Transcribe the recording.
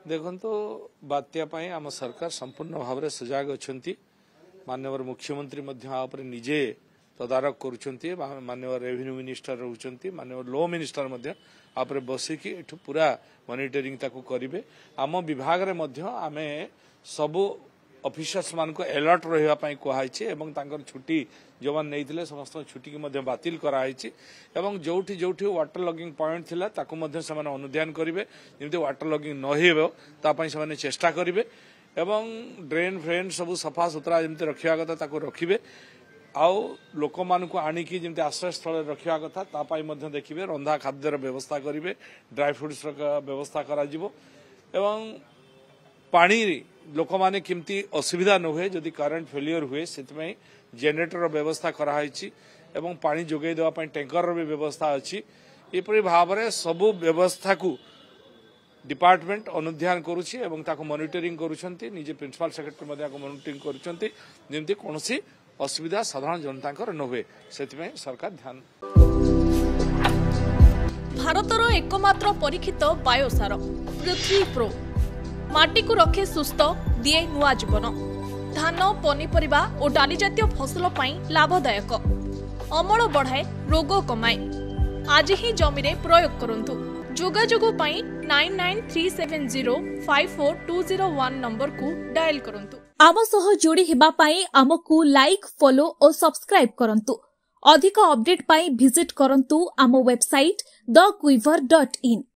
देखो बात्या आम सरकार संपूर्ण भाव में सजग अच्छा माननीय मुख्यमंत्री निजे तदारक करुँच माननीय रेवेन्यू मिनिस्टर रोचे माननीय लॉ मिनिस्टर आप बसिकी पूरा मॉनिटरिंग करेंगे आम विभाग आम सबू ऑफिसर्स मान को अलर्ट रही कहई छुट्टी जो मैंने नहीं समस्त छुट्टी की बातिल कराई जो वाटर लॉगिंग पॉइंट थिला ताकू से अनुध्यान करेंगे जमी वाटर लॉगिंग न चेष्टा करेंगे एवं ड्रेन फ्रेन सब सफा सुतरा जमी रखा कथा रखिए आउ लोक मान आणिकी जमी आश्रय स्थल रखा कथा तापाई देखिए रंधा खाद्यर व्यवस्था करेंगे ड्राई फ्रुट्स व्यवस्था करा एवं पानी लोक माने किमती असुविधा न हुए जदि करेन्ट फेलियर हुए से जेनेरेटर व्यवस्था कराई एवं पानी जोगे देवाई टैंकर भी व्यवस्था अच्छी एपरी भाव में सबू व्यवस्था को डिपार्टमेंट अनुध्यान करुच्ची मॉनिटरिंग करुँच निजे प्रिंसिपल सेक्रेटरी मॉनिटरिंग करुँच कौन असुविधा साधारण जनता न हुए से सरकार ध्यान भारतर एकमात्र परीक्षित बायोसार पृथ्वी प्रो माटी को रखे सुस्थ दिए नुआ जीवन धान पनीपरिबा और डाली जातीय फसल लाभदायक अमल बढ़ाए रोग कमाए आज ही जमी रे प्रयोग करंतु जोगाजोग 9937054201 नंबर को डायल करंतु आम सह जोड़ी हेबा पाई आमको लाइक फॉलो और सब्सक्राइब करंतु अधिक अपडेट पाई विजिट करंतु आम वेबसाइट thequiver.in